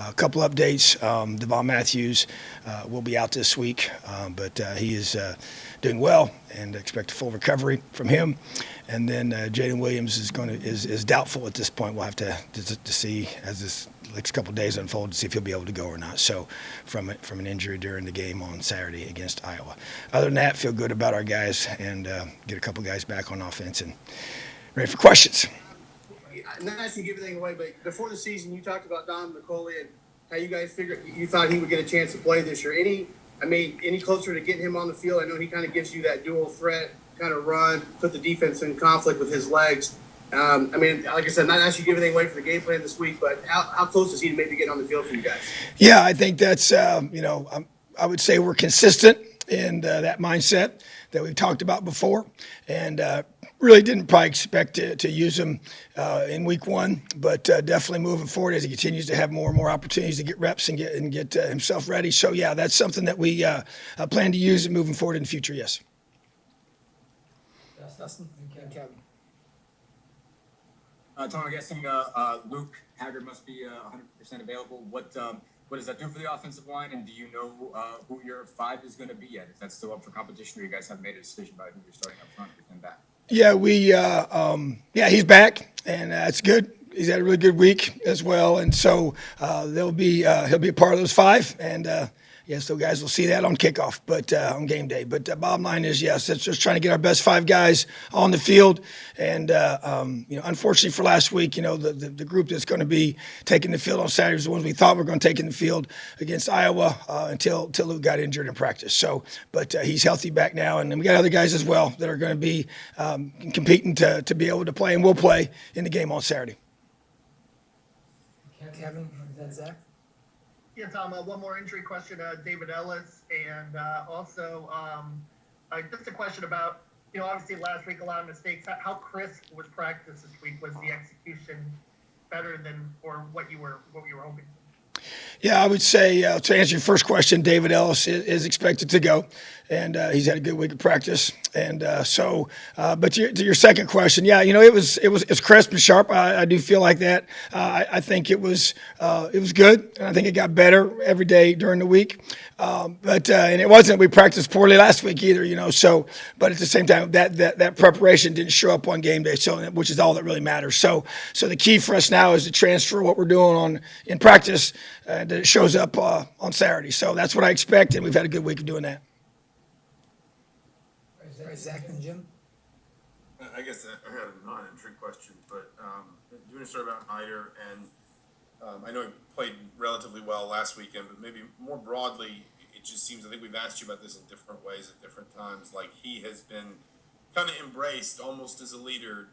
A couple updates. Devon Matthews will be out this week, but he is doing well and expect a full recovery from him. And then Jaden Williams is doubtful at this point. We'll have to see as this next couple of days unfold to see if he'll be able to go or not. So from an injury during the game on Saturday against Iowa. Other than that, feel good about our guys and get a couple guys back on offense and ready for questions. Not asking to give anything away, but before the season, you talked about Don McCauley and how you guys figured you thought he would get a chance to play this year. Any closer to getting him on the field? I know he kind of gives you that dual threat kind of run, put the defense in conflict with his legs. Like I said, not asking you to give anything away for the game plan this week, but how close is he to maybe getting on the field for you guys? Yeah, I think that's, I would say we're consistent in that mindset that we've talked about before. And really didn't probably expect to use him in week one, but definitely moving forward as he continues to have more and more opportunities to get reps and get himself ready. So, yeah, that's something that we plan to use moving forward in the future, yes. Dustin and Kevin. Tom, I'm guessing Luke Haggard must be 100% available. What does that do for the offensive line? And do you know who your five is going to be yet? Is that still up for competition, or you guys have made a decision about who you're starting up front with him back? Yeah, he's back, and that's good. He's had a really good week as well, and so he'll be a part of those five, and so guys will see that on kickoff, but on game day. But bottom line is, yes, it's just trying to get our best five guys on the field. And unfortunately for last week, the group that's going to be taking the field on Saturday is the ones we thought were going to take in the field against Iowa until Luke got injured in practice. So, but he's healthy back now, and then we got other guys as well that are going to be competing to be able to play, and will play in the game on Saturday. Kevin, then Zach. Yeah, Tom, one more injury question, David Ellis, and also just a question about, obviously last week a lot of mistakes. How crisp was practice this week? Was the execution better than or what you were hoping? Yeah, I would say to answer your first question, David Ellis is expected to go, and he's had a good week of practice. And but to your second question, yeah, it was crisp and sharp. I do feel like that. I think it was good, and I think it got better every day during the week. But it wasn't we practiced poorly last week either, So, but at the same time, that preparation didn't show up on game day, so which is all that really matters. So the key for us now is to transfer what we're doing in practice. That it shows up on Saturday. So that's what I expect, and we've had a good week of doing that. Zach and Jim? I guess I had a non-entry question, but doing a story about Nider, and I know he played relatively well last weekend, but maybe more broadly, it just seems, I think we've asked you about this in different ways at different times, like he has been kind of embraced almost as a leader,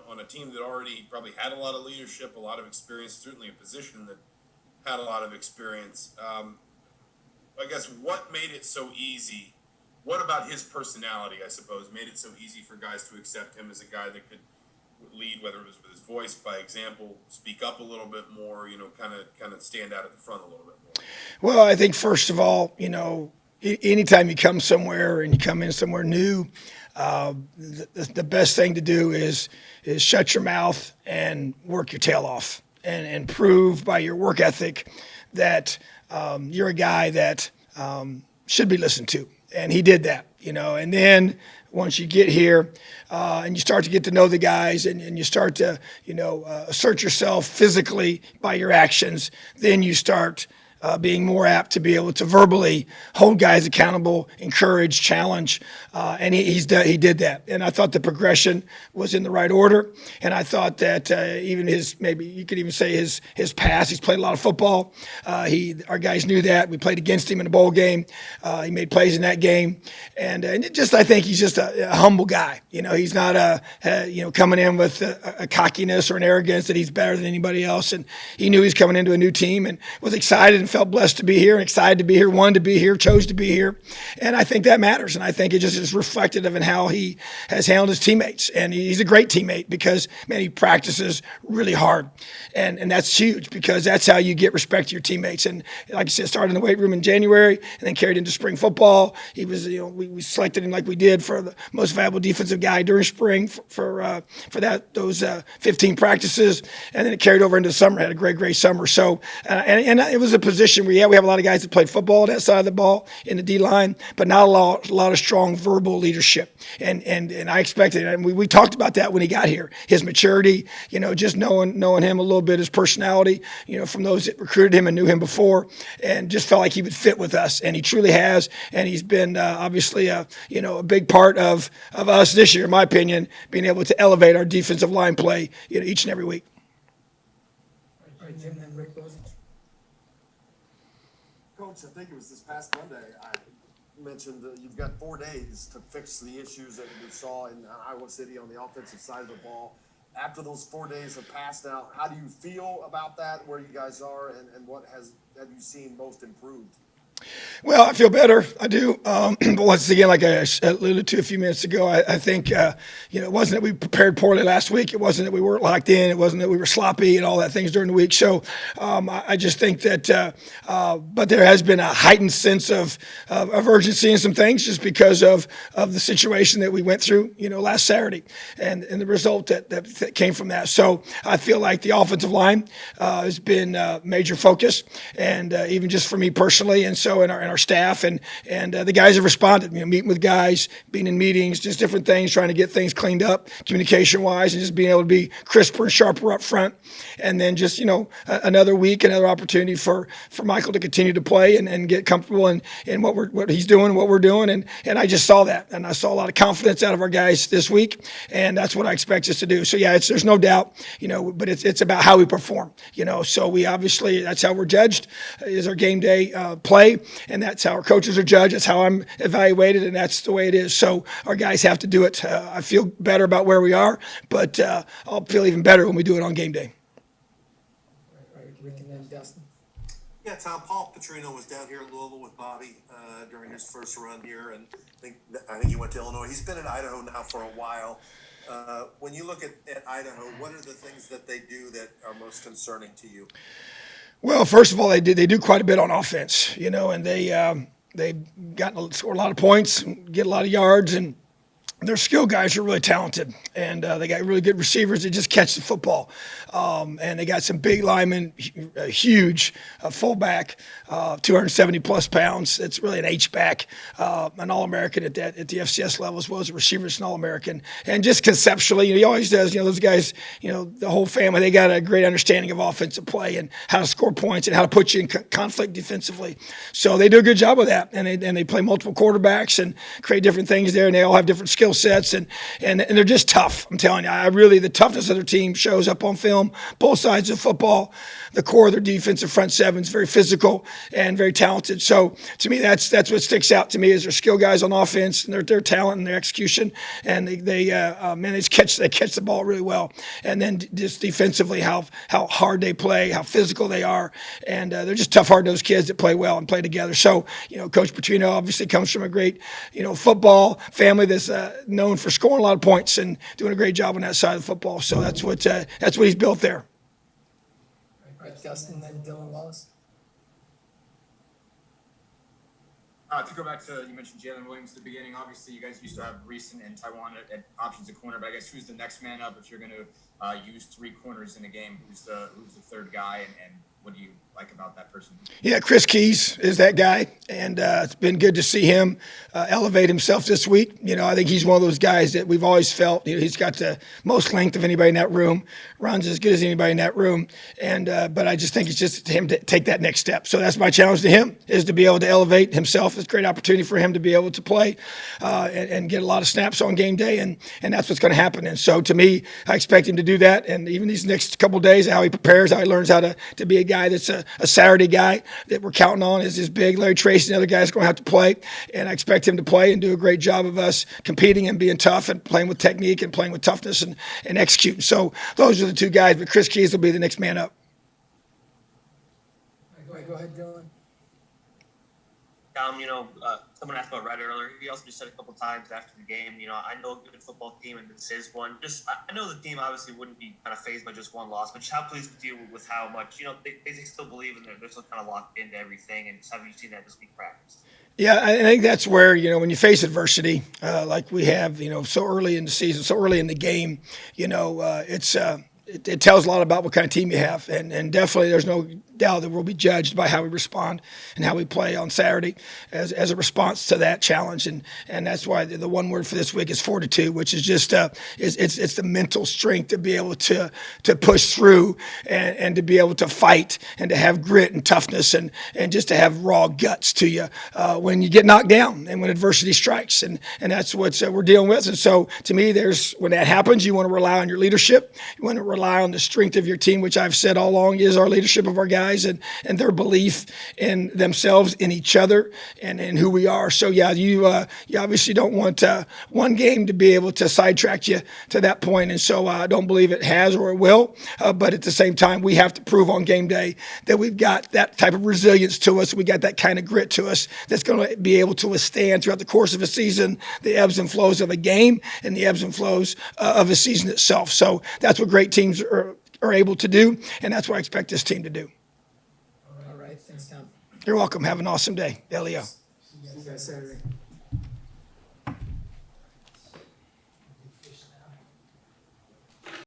on a team that already probably had a lot of leadership, a lot of experience, certainly a position that had a lot of experience. I guess what made it so easy? What about his personality, I suppose, made it so easy for guys to accept him as a guy that could lead, whether it was with his voice, by example, speak up a little bit more, kind of stand out at the front a little bit more? Well, I think first of all, anytime you come somewhere and you come in somewhere new, the best thing to do is shut your mouth and work your tail off. And prove by your work ethic that you're a guy that should be listened to. And he did that, And then once you get here and you start to get to know the guys and you start to, assert yourself physically by your actions, then you start being more apt to be able to verbally hold guys accountable, encourage, challenge, and he did that. And I thought the progression was in the right order. And I thought that even maybe you could even say his past. He's played a lot of football. Our guys knew that. We played against him in a bowl game. He made plays in that game, and I think he's just a humble guy. He's not coming in with a cockiness or an arrogance that he's better than anybody else. And he knew he's coming into a new team and was excited and felt blessed to be here and excited to be here, wanted to be here, chose to be here. And I think that matters. And I think it just is reflective in how he has handled his teammates. And he's a great teammate because, man, he practices really hard. And that's huge because that's how you get respect to your teammates. And like I said, started in the weight room in January and then carried into spring football. He was, we selected him like we did for the most valuable defensive guy during spring for those 15 practices. And then it carried over into the summer, had a great summer. So, and it was a position where, we have a lot of guys that played football on that side of the ball in the D line, but not a lot of strong verbal leadership. And I expected it. And we talked about that when he got here, his maturity, just knowing him a little bit, his personality, from those that recruited him and knew him before, and just felt like he would fit with us. And he truly has. And he's been obviously, a big part of us this year, in my opinion, being able to elevate our defensive line play, each and every week. All right, Jim, then Rick Bozich. Coach, I think it was this past Monday, I mentioned that you've got 4 days to fix the issues that we saw in Iowa City on the offensive side of the ball. After those 4 days have passed now, how do you feel about that, where you guys are, and what have you seen most improved? Well, I feel better. I do. But once again, like I alluded to a few minutes ago, I think, it wasn't that we prepared poorly last week. It wasn't that we weren't locked in. It wasn't that we were sloppy and all that things during the week. So I just think that, but there has been a heightened sense of urgency in some things just because of the situation that we went through, last Saturday and the result that came from that. So I feel like the offensive line has been a major focus, and even just for me personally. And so in our staff and the guys have responded, meeting with guys, being in meetings, just different things, trying to get things cleaned up communication wise, and just being able to be crisper and sharper up front. And then just, another week, another opportunity for Michael to continue to play and get comfortable in what he's doing, what we're doing. And I just saw that, and I saw a lot of confidence out of our guys this week, and that's what I expect us to do. So yeah, there's no doubt, but it's about how we perform, so we obviously, that's how we're judged, is our game day play. And that's how our coaches are judged. That's how I'm evaluated, and that's the way it is. So our guys have to do it. I feel better about where we are, but I'll feel even better when we do it on game day. All right, Rick, and then Dustin. Yeah, Tom, Paul Petrino was down here in Louisville with Bobby during his first run here, and I think he went to Illinois. He's been in Idaho now for a while. When you look at Idaho, what are the things that they do that are most concerning to you? Well, first of all, they do quite a bit on offense, and they've score a lot of points, get a lot of yards, and their skill guys are really talented, and they got really good receivers that just catch the football. And they got some big linemen, a huge fullback, 270 plus pounds. It's really an H-back, an All-American at the FCS level, as well as a receiver, it's an All-American. And just conceptually, he always does, those guys, the whole family, they got a great understanding of offensive play and how to score points and how to put you in conflict defensively. So they do a good job of that, and they play multiple quarterbacks and create different things there, and they all have different skill sets, and they're just tough. I'm telling you, the toughness of their team shows up on film, both sides of football. The core of their defensive front seven is very physical and very talented. So to me, that's what sticks out to me is their skill guys on offense and their talent and their execution, and they catch the ball really well. And then just defensively, how hard they play, how physical they are, and they're just tough, hard-nosed kids that play well and play together. So Coach Petrino obviously comes from a great football family that's known for scoring a lot of points and doing a great job on that side of football. So that's what he's built there. All right, Dustin, then Dylan Wallace. To go back to, you mentioned Jalen Williams at the beginning. Obviously, you guys used to have Reese and Taiwan at options at corner, but I guess who's the next man up if you're going to use three corners in a game? Who's the third guy, and what do you like about that person? Yeah, Chris Keys is that guy, and it's been good to see him elevate himself this week. I think he's one of those guys that we've always felt, he's got the most length of anybody in that room, runs as good as anybody in that room, and but I just think it's just him to take that next step. So that's my challenge to him, is to be able to elevate himself. It's a great opportunity for him to be able to play and get a lot of snaps on game day, and that's what's going to happen. And so to me, I expect him to do that, and even these next couple of days, how he prepares, how he learns how to be a guy that's a Saturday guy that we're counting on is this big. Larry Tracy and the other guys are going to have to play, and I expect him to play and do a great job of us competing and being tough and playing with technique and playing with toughness and executing. So those are the two guys, but Chris Keys will be the next man up. All right, go right, go ahead, Dylan. Someone asked about Red earlier. He also just said a couple times after the game, I know a good football team and this is one. I know the team obviously wouldn't be kind of fazed by just one loss, but just how pleased with you with how much, they still believe in they're still kind of locked into everything. And just have you seen that this week practice? Yeah, I think that's where, when you face adversity, like we have, so early in the season, so early in the game, it tells a lot about what kind of team you have. And definitely there's no doubt that we'll be judged by how we respond and how we play on Saturday as a response to that challenge. And that's why the one word for this week is fortitude, which is just it's the mental strength to be able to push through and to be able to fight and to have grit and toughness and just to have raw guts to you when you get knocked down and when adversity strikes. And that's what we're dealing with. And so to me, when that happens, you want to rely on your leadership. You want to rely on the strength of your team, which I've said all along is our leadership of our guys and their belief in themselves, in each other, and in who we are. So yeah, you obviously don't want one game to be able to sidetrack you to that point. And so I don't believe it has or it will. But at the same time, we have to prove on game day that we've got that type of resilience to us. We got that kind of grit to us that's going to be able to withstand throughout the course of a season the ebbs and flows of a game and the ebbs and flows of a season itself. So that's what great teams are able to do, and that's what I expect this team to do. All right, thanks, Tom. You're welcome. Have an awesome day. Leo. See you guys Saturday.